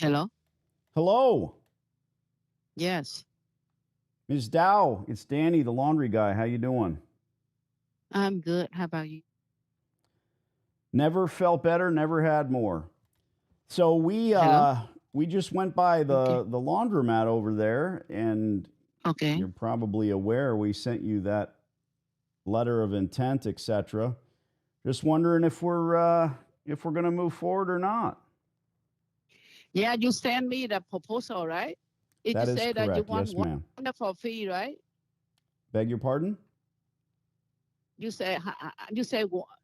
Hello? Hello, Yes, Ms. Dow. It's Danny, the laundry guy. How you doing? I'm good. How about you? Never felt better, never had more. So Hello? we just went by Okay. the laundromat over there, and Okay. you're probably aware we sent you that letter of intent, etc. Just wondering if we're going to move forward or not. Yeah, you send me the proposal, right? It That just is say that you correct. want Yes, one ma'am. for free, right? Beg your pardon? You say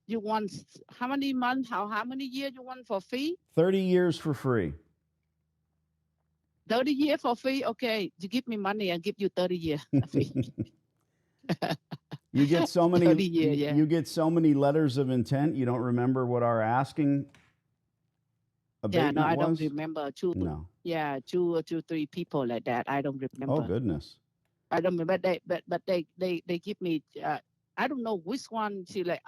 you want how many months, how many years you want for free? 30 years for free. 30 years for free. Okay, you give me money, I give you 30 years free. You get so many 30 years, yeah. you get so many letters of intent, you don't remember what our asking Yeah, no, abatement I don't was? remember No. two or two, three people like that. I don't Oh, remember. goodness. I don't remember. They give me. I don't know which one. She like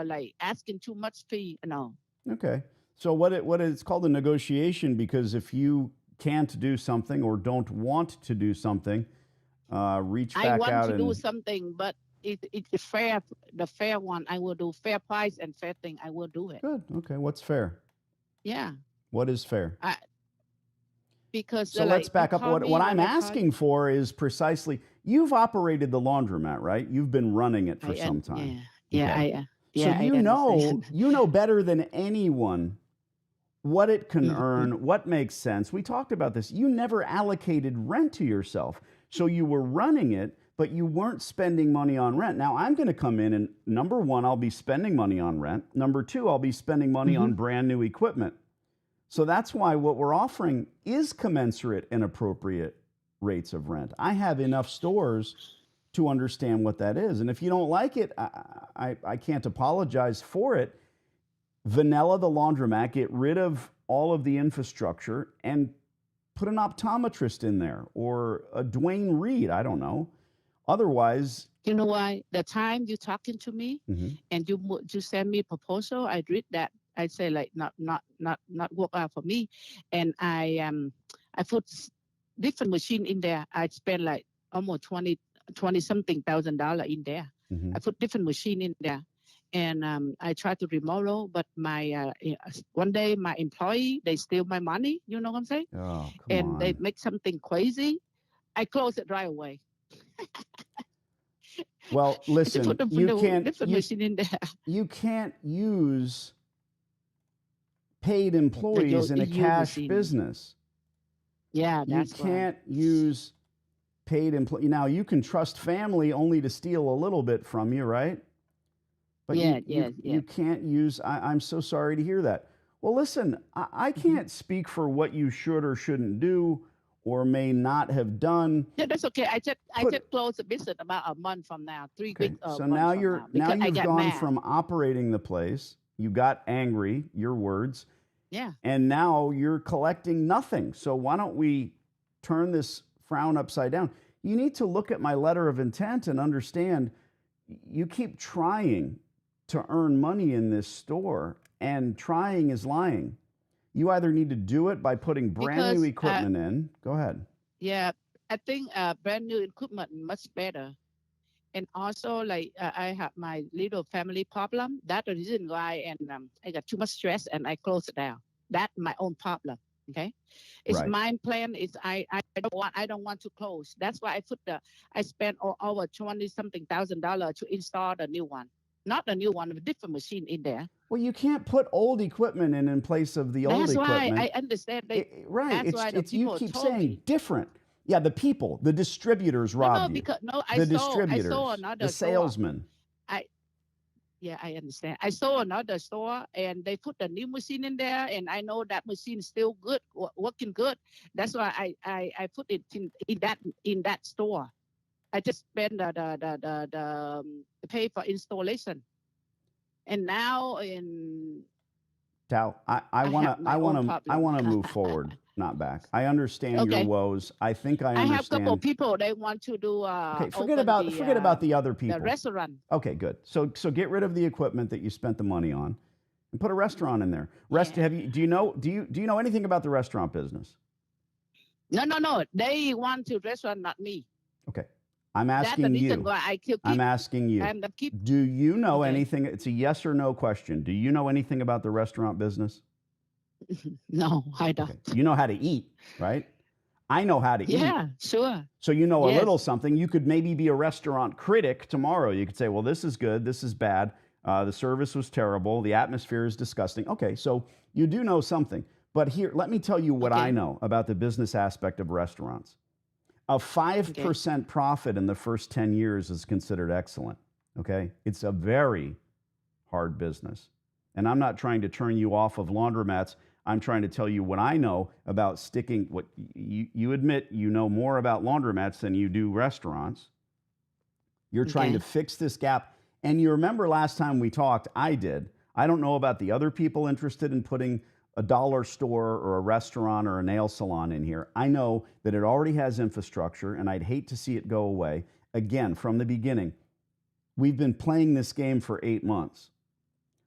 like asking too much fee. No. Okay. So what it's called a negotiation, because if you can't do something or don't want to do something, reach I back want out to do and something, but it's fair. The fair one, I will do fair price and fair thing. I will do it. good. Okay, what's fair? Yeah. What is fair? I because So let's like you back up. call What me I'm when I call you. asking for is precisely, you've operated the laundromat, right? You've been running it for some time. Yeah Okay. So I understand. you know better than anyone what it can Mhm. earn, what makes sense. We talked about this. You never allocated rent to yourself. So you were running it, but you weren't spending money on rent. Now I'm going to come in and number one, I'll be spending money on rent. Number two, I'll be spending money Mhm. on brand new equipment. So that's why what we're offering is commensurate and appropriate rates of rent. I have enough stores to understand what that is. And if you don't like it, I can't apologize for it. Vanilla the laundromat, get rid of all of the infrastructure and put an optometrist in there or a Dwayne Reed. I don't know. Otherwise, You know why? The time you talking to me mhm. and you send me proposal, I read that. I say like not work out for me, and I put different machine in there. I spend like almost 20 something $1,000 in there. Mhm. I put different machine in there, and I try to remodel, but my one day my employee they steal my money. You know what I'm saying? Oh, come And they on. make something crazy. I close it right away. Well, I just put listen, the different machine in there. you can't use paid The employees in a you cash machine. business. Yeah, You that's why. can't use paid employee. Now you can trust family only to steal a little bit from you, right? But Yeah. you can't use. I'm so sorry to hear that. Well, listen, I Hmm. can't speak for what you should or shouldn't do or may not have done. Yeah, that's okay. I Put just close the business about a month from now, 3 weeks Okay, a so month from now, now because I you've got gone mad. from operating the place, you got angry, your words, Yeah. and now you're collecting nothing. So why don't we turn this frown upside down? You need to look at my letter of intent and understand you keep trying to earn money in this store, and trying is lying. You either need to do it by putting brand new Because equipment in. Go ahead. yeah, I think brand new equipment much better. And also, like I have my little family problem. That's the reason why, and I got too much stress, and I close it down. That's my own problem. Okay, it's Right. my plan. Is I don't want to close. That's why I spent over 20 something $1,000 to install the new one, not the new one, a different machine in there. Well, you can't put old equipment in place of the old That's why equipment. I understand. Right. That's why the It's you people keep told saying me. different. Yeah, the distributors No, robbed you. because no, The I saw distributors, the another store. salesmen. I Yeah, I understand. I saw another store and they put the new machine in there, and I know that machine is still good, working good. That's why I put it in that store. I just spend the pay for installation, and now Tao, I have my own I problem. wanna move forward, not back. I understand your Okay, woes. I think I I have a couple understand. of people they want to do Okay, open forget about the other the people. restaurant. Okay, good. So get rid of the equipment that you spent the money on. and put a restaurant in there. Yeah. Do you know anything about the restaurant business? No. They want to restaurant, not me. Okay. I'm That's the asking reason you. why I I'm keep. asking you. I'm the keep. Do you know Okay. anything? It's a yes or no question. Do you know anything about the restaurant business? No, I don't. Okay. You know how to eat, right? I know how to eat. Yeah, sure. So you know a little Yes. something. You could maybe be a restaurant critic tomorrow. You could say, well, this is good. This is bad. The service was terrible. The atmosphere is disgusting. Okay. So you do know something. But here, let me tell you what I Okay. know about the business aspect of restaurants. A Okay. 5% profit in the first 10 years is considered excellent. Okay. It's a very hard business. And I'm not trying to turn you off of laundromats. I'm trying to tell you what I know about sticking what you admit you know more about laundromats than you do restaurants. You're trying to Okay. fix this gap. And you remember last time we talked, I did. I don't know about the other people interested in putting a dollar store or a restaurant or a nail salon in here. I know that it already has infrastructure and I'd hate to see it go away. Again, from the beginning, we've been playing this game for 8 months.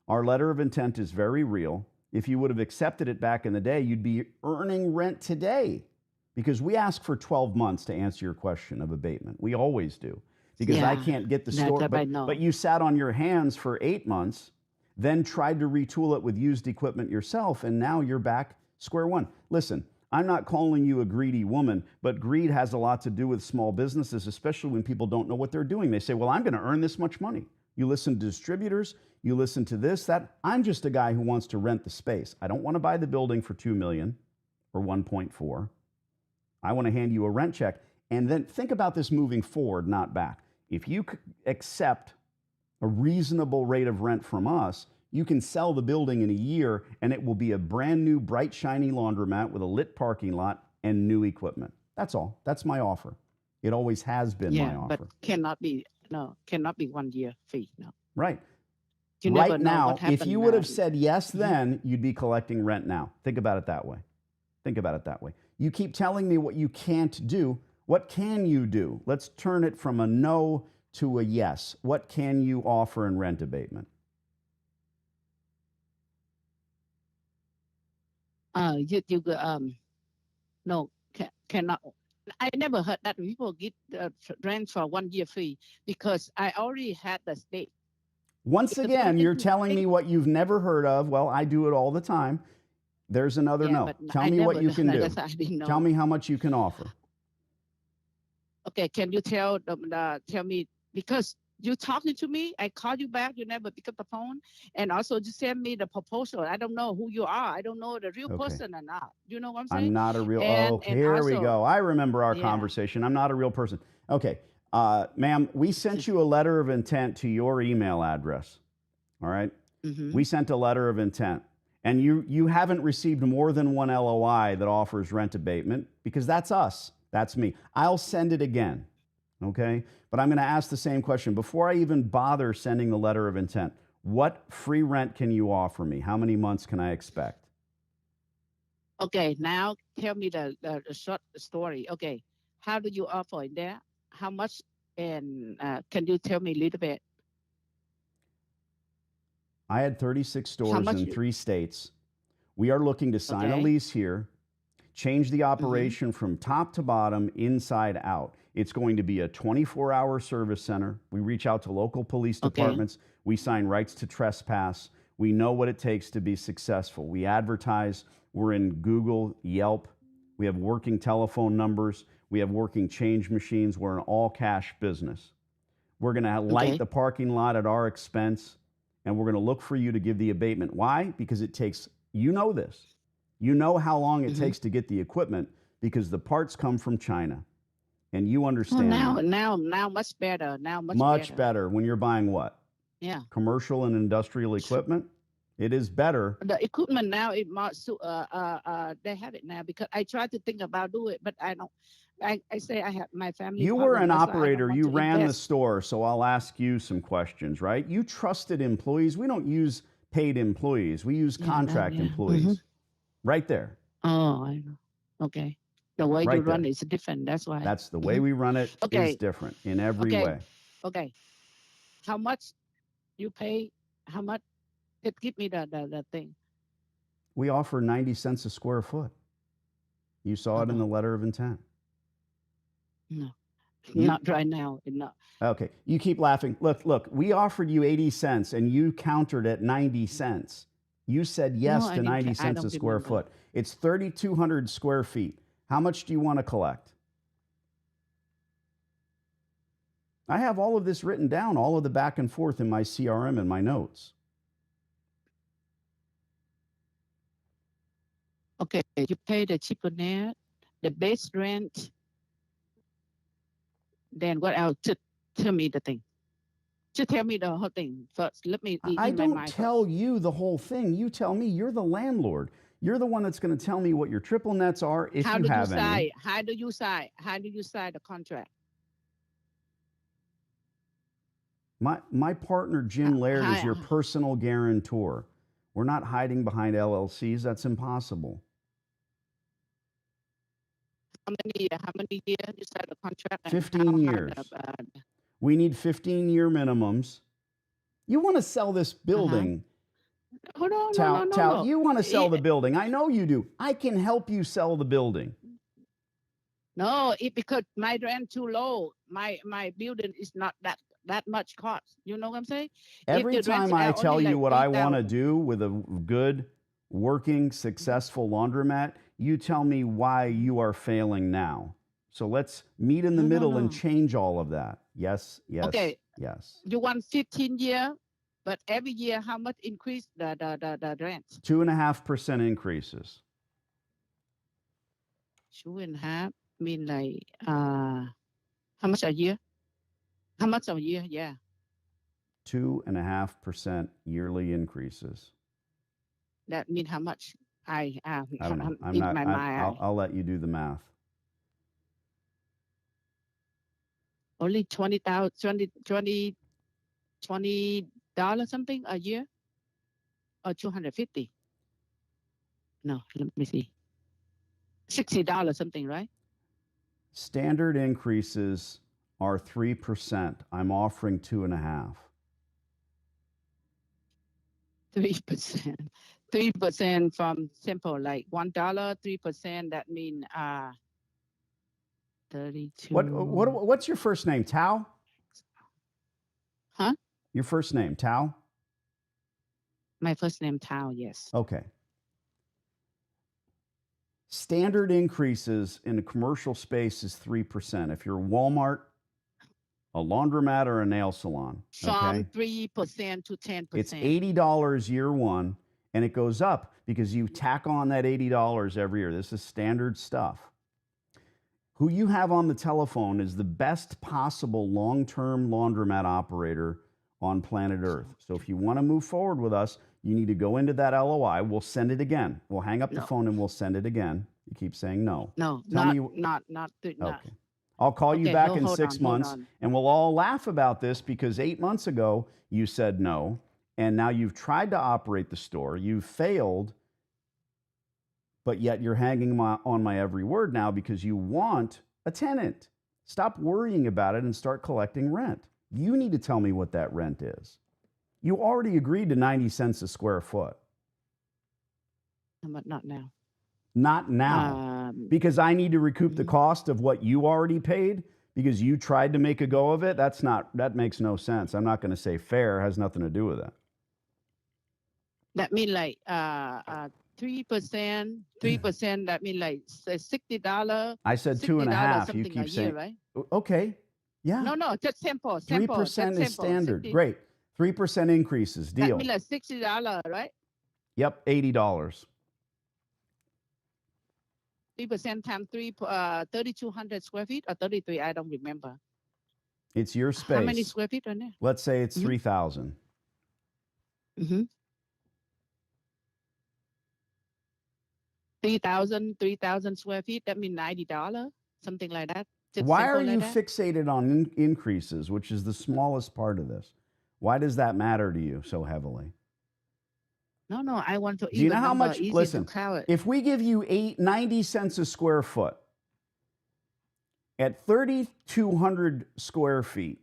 Our letter of intent is very real. If you would have accepted it back in the day, you'd be earning rent today because we ask for 12 months to answer your question of abatement. We always do because I Yeah. can't get the store. That I But know. you sat on your hands for 8 months, then tried to retool it with used equipment yourself, and now you're back square one. Listen, I'm not calling you a greedy woman, but greed has a lot to do with small businesses, especially when people don't know what they're doing. They say, well, I'm going to earn this much money. You listen to distributors, you listen to this, that. I'm just a guy who wants to rent the space. I don't want to buy the building for 2 million or 1.4. I want to hand you a rent check. And then think about this moving forward, not back. If you accept a reasonable rate of rent from us, you can sell the building in a year and it will be a brand new, bright, shiny laundromat with a lit parking lot and new equipment. That's all. That's my offer. It always has been my Yeah, but offer. cannot be 1 year fee. No. Right. You never Right know what now, if happened. you would have said yes Mhm. then, you'd be collecting rent now. Think about it that way. Think about it that way. You keep telling me what you can't do. What can you do? Let's turn it from a no to a yes. What can you offer in rent abatement? You no cannot. I never heard that people get rent for 1 year free because I already had the state. Once If the again, you're building telling me what you've never heard of. Well, I do it all the time. There's another yeah, no. but Tell I me what never you can like I do. said, I didn't Tell know. me how much you can offer. Okay, can you tell me because you talking to me, I call you back, you never pick up the phone, and also just send me the proposal. I don't know who you are. I don't know the real Okay. person or not. You know what I'm saying? I'm not a real. Oh, And here we also, go. I remember our yeah. conversation. I'm not a real person. Okay. Ma'am, we sent you a letter of intent to your email address. All right. Mm-hmm. We sent a letter of intent. And you haven't received more than one LOI that offers rent abatement because that's us. That's me. I'll send it again. Okay. But I'm going to ask the same question. Before I even bother sending the letter of intent, what free rent can you offer me? How many months can I expect? Okay, now tell me the short story. Okay, how do you offer in there? How much? And can you tell me a little bit? I had 36 How stores much? in 3 states. We are looking to sign a Okay. lease here, change the Mm-hmm. operation from top to bottom, inside out. It's going to be a 24-hour service center. We reach out to local police Okay. departments. We sign rights to trespass. We know what it takes to be successful. We advertise. We're in Google, Yelp. We have working telephone numbers. We have working change machines. We're an all cash business. We're going to light Okay. the parking lot at our expense, and we're going to look for you to give the abatement. Why? Because it takes, you know this. You know how long it Mm-hmm. takes to get the equipment because the parts come from China. And you Oh, understand that. now much better. Now much Much better. better when you're buying what? Yeah. Commercial and industrial equipment. It is better. The equipment now it must they have it now because I try to think about do it, but I don't. I say I have my family You were problem. an That's why I don't operator. want You to ran the invest. store. So I'll ask you some questions, right? You trusted employees. We don't use paid employees. We use Yeah, that contract yeah. Mm-hmm. employees. Right there. Oh, I know. Okay. The way you Right run there. is different. That's why. That's the way Hmm. we run it is Okay. different in every Okay. way. Okay. How much you pay? How much Give me the thing. We offer 90 cents a square foot. You saw it in the letter of intent. No, You, not right now. No. okay, you keep laughing. Look, we offered you 80 cents and you countered at 90 cents. You said No, yes I to didn't. 90 I cents a don't square remember. foot. It's 3,200 square feet. How much do you want to collect? I have all of this written down, all of the back and forth in my CRM and my notes. Okay, you pay the cheaper net, the base rent. Then what else? Tell me the thing. Just tell me the whole thing first. Let me I in my don't mind tell first. you the whole thing. You tell me. You're the landlord. You're the one that's going to tell me what your triple nets are, if How you do you have any. sign? How do you sign? How do you sign the contract? My partner, Jim Laird, is your How personal guarantor. We're not hiding behind LLCs. That's impossible. many years you sign the contract and 15 how years. We need 15-year minimums. You want to sell this building. Oh Tao, no. you want to sell the building. I know you do. I can help you sell the building. No, because my rent too low. My building is not that much cost. You know what I'm saying? Every If the rents time I are tell only you like what I want to 3,000. do with a good, working, successful laundromat, you tell me why you are failing now. So let's meet in the middle and No. change all of that. Yes, yes, Okay, yes. you want 15 year, but every year how much increase the rent? 2.5% increases. 2.5 mean like how much a year? How much a year? Yeah. 2.5% yearly increases. That mean how much? I I don't know. I'm in not. my mind. I'll let you do the math. Only 20,000, $20 something a year or 250. No, let me see. $60 something, right? Standard increases are 3%. I'm offering 2.5%. 3%. 3% from simple like $1, 3%. That mean 32. What's your first name? Tao? Huh? Your first name, Tao? My first name Tao. Yes. Okay. Standard increases in a commercial space is 3%. If you're Walmart, a laundromat, or a nail salon, From okay? 3% to 10%. It's $80 year one, and it goes up because you tack on that $80 every year. This is standard stuff. Who you have on the telephone is the best possible long-term laundromat operator on planet Earth. So if you want to move forward with us, you need to go into that LOI. We'll send it again. We'll hang up the phone and we'll send it again. You keep saying no. No, Tell me. not. Okay. I'll call you Okay, back in hold 6 on, hold months on. and we'll all laugh about this because 8 months ago you said no. And now you've tried to operate the store. You've failed. But yet you're hanging on my every word now because you want a tenant. Stop worrying about it and start collecting rent. You need to tell me what that rent is. You already agreed to 90 cents a square foot. But not now. Not now. Because I need to recoup the cost of what you already paid because you tried to make a go of it. That makes no sense. I'm not going to say fair. It has nothing to do with that. That mean like 3%. 3%. That mean like $60. I said 2.5. Something You keep a saying, year, right? okay, yeah. No, just simple. 3% is standard. 60. Great. 3% increases. Deal. That mean like $60, right? Yep, $80. 3% times 3,200 square feet or 33. I don't remember. It's your space. How many square feet are there? Let's say it's 3,000. 3,000 square feet. That means $90, something like that. Just Why are you like that? fixated on increases, which is the smallest part of this? Why does that matter to you so heavily? No, I want to. Do you know how much? Listen, if we give you 90 cents a square foot at 3,200 square feet,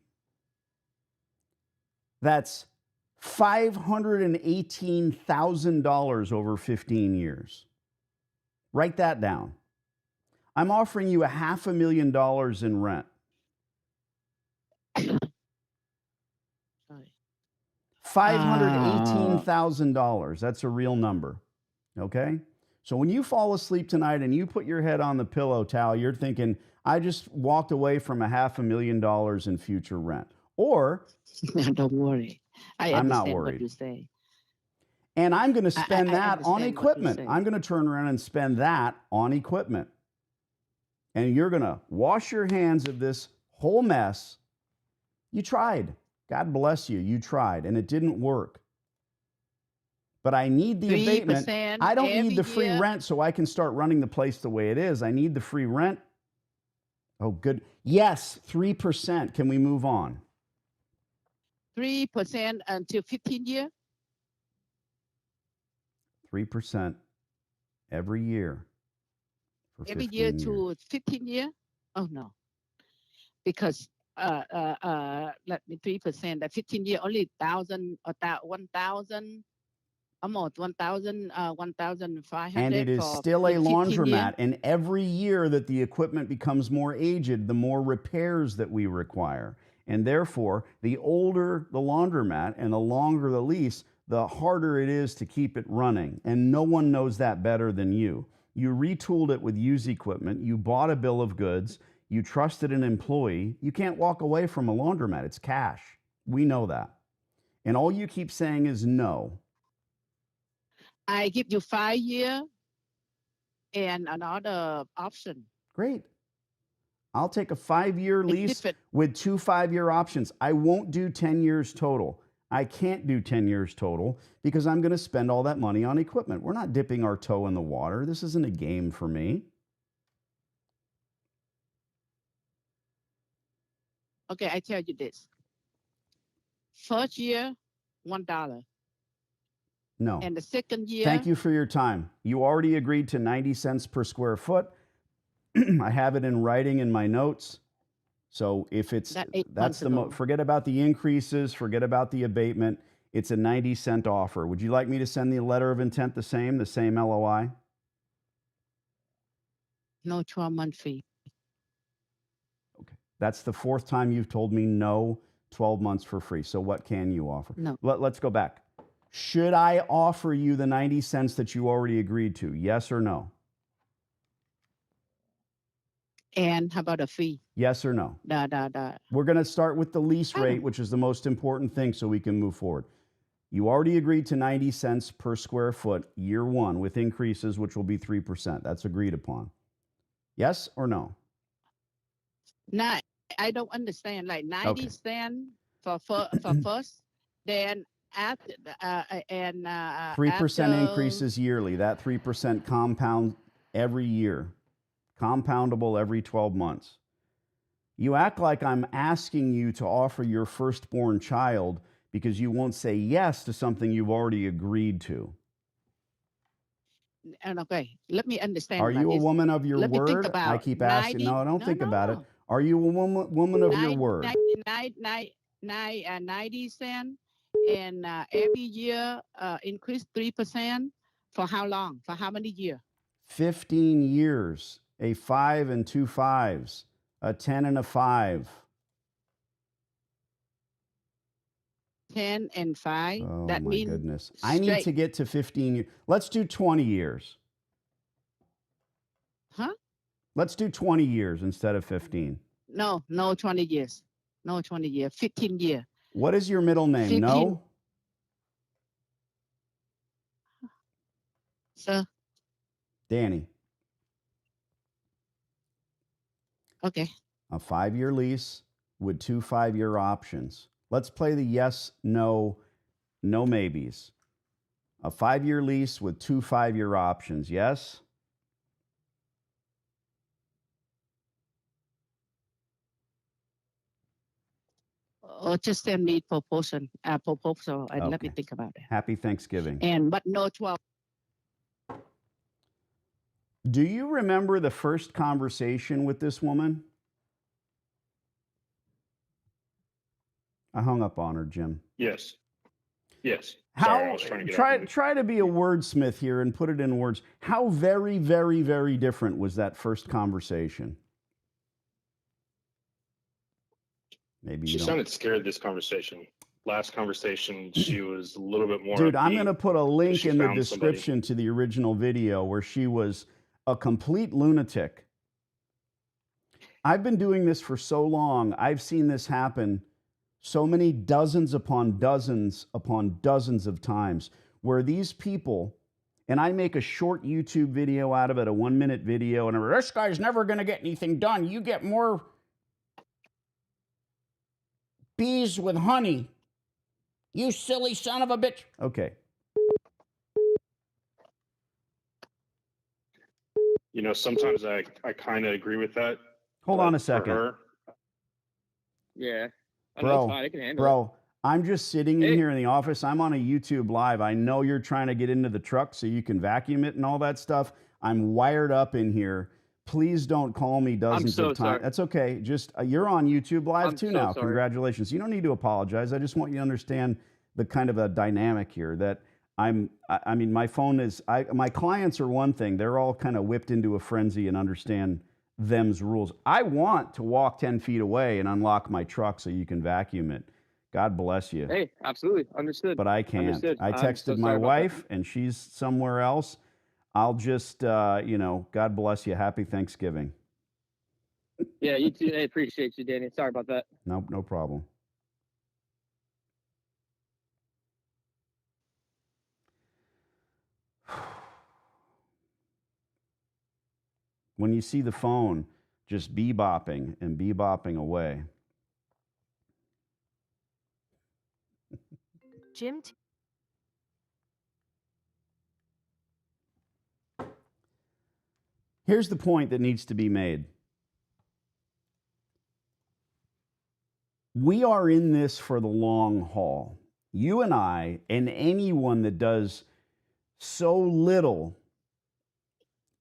that's $518,000 over 15 years. Write that down. I'm offering you $500,000 in rent. Sorry. $518,000. That's a real number. Okay? So when you fall asleep tonight and you put your head on the pillow, Tal, you're thinking, I just walked away from $500,000 in future rent. Or, don't worry. I I'm not understand worried. what you say. And I'm going to spend I that on understand what you equipment. say. I'm going to turn around and spend that on equipment. And you're going to wash your hands of this whole mess. You tried. God bless you. You tried, and it didn't work. But I need the abatement. 3% I don't need the every free year. rent so I can start running the place the way it is. I need the free rent. Oh, good. Yes, 3%. Can we move on? 3% until 15 years. 3% every year for Every 15 year years. to 15 years. Oh no, because let me 3%. That 15 year only 1,000 or 1,000. Almost 1,000, 1,500. And it is still a laundromat. And every year that the equipment becomes more aged, the more repairs that we require. And therefore, the older the laundromat and the longer the lease, the harder it is to keep it running. And no one knows that better than you. You retooled it with used equipment. You bought a bill of goods. You trusted an employee. You can't walk away from a laundromat. It's cash. We know that. And all you keep saying is no. I give you 5 years and another option. Great. I'll take a 5-year lease with 2 5-year options. I won't do 10 years total. I can't do 10 years total because I'm going to spend all that money on equipment. We're not dipping our toe in the water. This isn't a game for me. Okay, I tell you this. First year, $1. No. And the second year. Thank you for your time. You already agreed to 90 cents per square foot. I have it in writing in my notes. So if it's forget about the increases, forget about the abatement. It's a 90-cent offer. Would you like me to send the letter of intent the same LOI? No 12-month fee. Okay. That's the 4th time you've told me no 12 months for free. So what can you offer? No. Let's go back. Should I offer you the 90 cents that you already agreed to? Yes or no? And how about a fee? Yes or no? We're going to start with the lease rate, which is the most important thing so we can move forward. You already agreed to 90 cents per square foot year 1 with increases, which will be 3%. That's agreed upon. Yes or no? No, I don't understand. Like 90 cents for first, then after 3% increases yearly. That 3% compound every year. Compoundable every 12 months. You act like I'm asking you to offer your firstborn child because you won't say yes to something you've already agreed to. And okay, let me understand. Are you a woman of your word? Think about I keep asking. No, don't think about it. Are you a woman of your word? 90 cents, and every year increase 3%. For how long? For how many years? 15 years. A 5 and 2 5s. A 10 and a 5. 10 and 5. Oh, that my goodness. I need to get to 15 years. Let's do 20 years. Huh? Let's do 20 years instead of 15. No 20 years. No 20 years. 15 years. What is your middle name? 15. No? Sir? Danny. Okay. A 5-year lease with 2 5-year options. Let's play the yes, no maybes. A 5-year lease with 2 5-year options. Yes? Just send me proposal and let me think about it. Happy Thanksgiving. But no 12. Do you remember the first conversation with this woman? I hung up on her, Jim. Yes. Yes. Sorry, I How was trying to get try to be a wordsmith here and put it in words. How very, very, very different was that first conversation? Maybe you She don't. sounded scared this conversation. Last conversation, she was a little bit more Dude, I'm upbeat. going to put a link She in the found somebody. description to the original video where she was a complete lunatic. I've been doing this for so long. I've seen this happen so many dozens upon dozens of times where these people, and I make a short YouTube video out of it, a 1-minute video, and I'm, this guy's never going to get anything done. You get more bees with honey. You silly son of a bitch. Okay. You know, sometimes I kind of agree with that. Hold on a For second. her, Yeah. I know it's fine. I can handle it. Bro, I'm just sitting in here in the office. I'm on a YouTube live. I know you're trying to get into the truck so you can vacuum it and all that stuff. I'm wired up in here. Please don't call me dozens of times. Sorry. That's okay. Just you're on YouTube live I'm too so now. sorry. Congratulations. You don't need to apologize. I just want you to understand the kind of a dynamic here that I mean, my phone is, my clients are one thing. They're all kind of whipped into a frenzy and understand them's rules. I want to walk 10 feet away and unlock my truck so you can vacuum it. God bless you. Hey, absolutely. Understood. But I can't. Understood. I I'm texted so my sorry about wife and she's somewhere else. I'll just, God bless you. Happy Thanksgiving. Yeah, you too. I appreciate you, Danny. Sorry about that. No problem. When you see the phone just bebopping and bebopping away. Jim. Here's the point that needs to be made. We are in this for the long haul. You and I, and anyone that does so little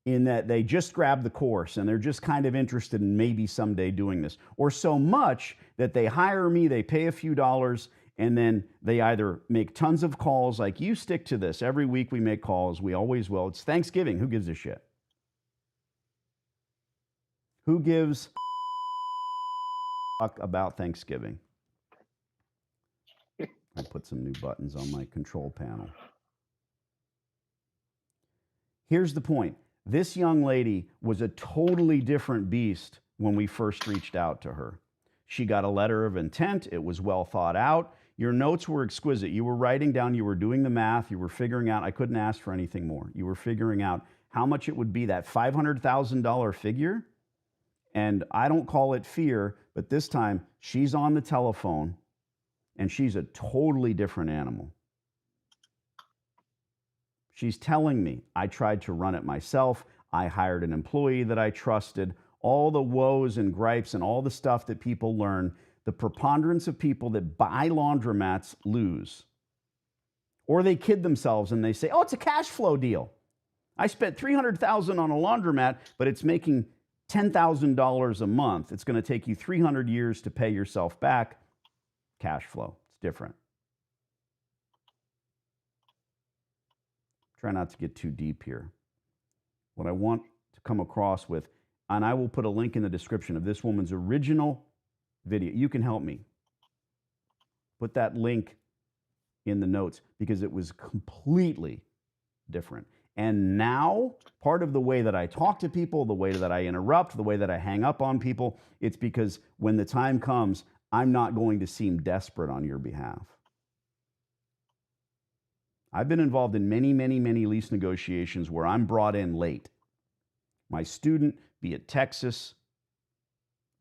in that they just grab the course and they're just kind of interested in maybe someday doing this, or so much that they hire me, they pay a few dollars, and then they either make tons of calls, like you stick to this. Every week we make calls. We always will. It's Thanksgiving. Who gives a shit? Who gives a fuck about Thanksgiving? I put some new buttons on my control panel. Here's the point. This young lady was a totally different beast when we first reached out to her. She got a letter of intent. It was well thought out. Your notes were exquisite. You were writing down, you were doing the math, you were figuring out, I couldn't ask for anything more. You were figuring out how much it would be, that $500,000 figure. And I don't call it fear, but this time she's on the telephone and she's a totally different animal. She's telling me, I tried to run it myself. I hired an employee that I trusted. All the woes and gripes and all the stuff that people learn, the preponderance of people that buy laundromats lose. Or they kid themselves and they say, oh, it's a cash flow deal. I spent $300,000 on a laundromat, but it's making $10,000 a month. It's going to take you 300 years to pay yourself back. Cash flow. It's different. Try not to get too deep here. What I want to come across with, and I will put a link in the description of this woman's original video. You can help me. Put that link in the notes because it was completely different. And now, part of the way that I talk to people, the way that I interrupt, the way that I hang up on people, it's because when the time comes, I'm not going to seem desperate on your behalf. I've been involved in many, many, many lease negotiations where I'm brought in late. My student, be it Texas,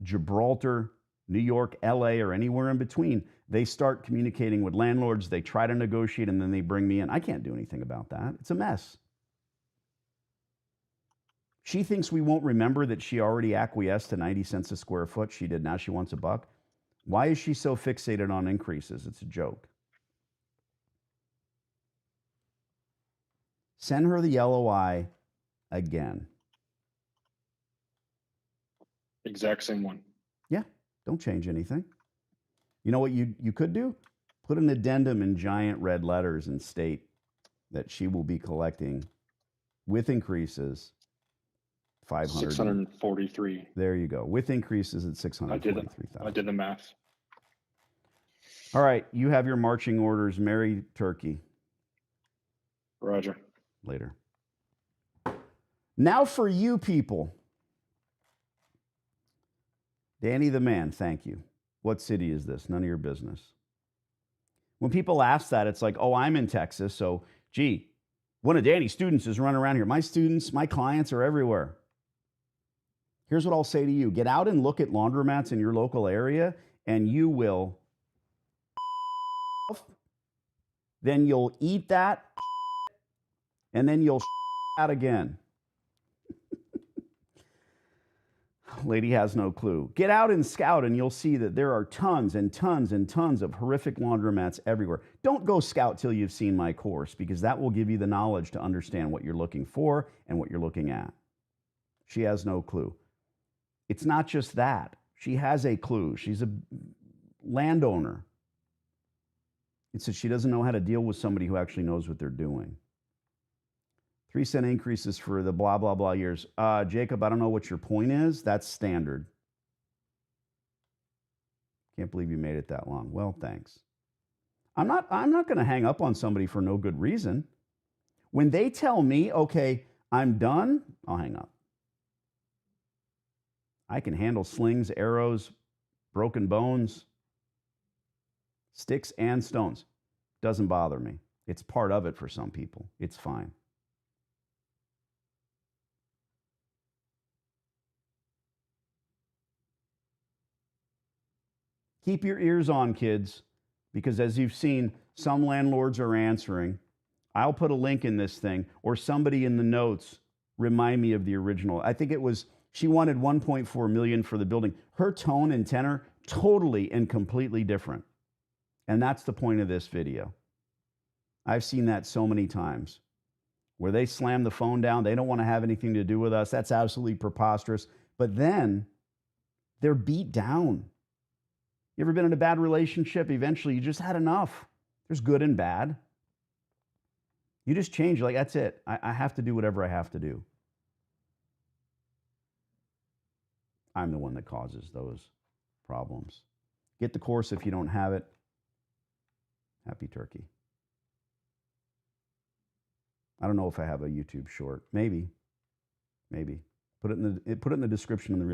Gibraltar, New York, LA, or anywhere in between, they start communicating with landlords, they try to negotiate, and then they bring me in. I can't do anything about that. It's a mess. She thinks we won't remember that she already acquiesced to 90 cents a square foot. She did. Now she wants $1. Why is she so fixated on increases? It's a joke. Send her the LOI again. exact same one. Yeah, don't change anything. You know what you could do? Put an addendum in giant red letters and state that she will be collecting with increases 500. 643. There you go. With increases at 643,000. I did the math. All right, you have your marching orders. Merry Turkey. Roger. Later. Now for you people. Danny the man, thank you. What city is this? None of your business. When people ask that, it's like, oh, I'm in Texas, so, gee, one of Danny's students is running around here. My students, my clients are everywhere. Here's what I'll say to you. Get out and look at laundromats in your local area, and you will, then you'll eat that, and then you'll out again. Lady has no clue. Get out and scout, and you'll see that there are tons and tons and tons of horrific laundromats everywhere. Don't go scout till you've seen my course, because that will give you the knowledge to understand what you're looking for and what you're looking at. She has no clue. It's not just that. She has a clue. She's a landowner. It's that she doesn't know how to deal with somebody who actually knows what they're doing. 3-cent increases for the blah, blah, blah years. Jacob, I don't know what your point is. That's standard. Can't believe you made it that long. Well, thanks. I'm not going to hang up on somebody for no good reason. When they tell me, okay, I'm done, I'll hang up. I can handle slings, arrows, broken bones, sticks, and stones. Doesn't bother me. It's part of it for some people. It's fine. Keep your ears on, kids, because as you've seen, some landlords are answering. I'll put a link in this thing, or somebody in the notes remind me of the original. I think it was, she wanted $1.4 million for the building. Her tone and tenor, totally and completely different. And that's the point of this video. I've seen that so many times, where they slam the phone down. They don't want to have anything to do with us. That's absolutely preposterous. But then they're beat down. You ever been in a bad relationship? Eventually, you just had enough. There's good and bad. You just change. You're like, that's it. I have to do whatever I have to do. I'm the one that causes those problems. Get the course if you don't have it. Happy Turkey. I don't know if I have a YouTube short. Maybe. Put it in the description in the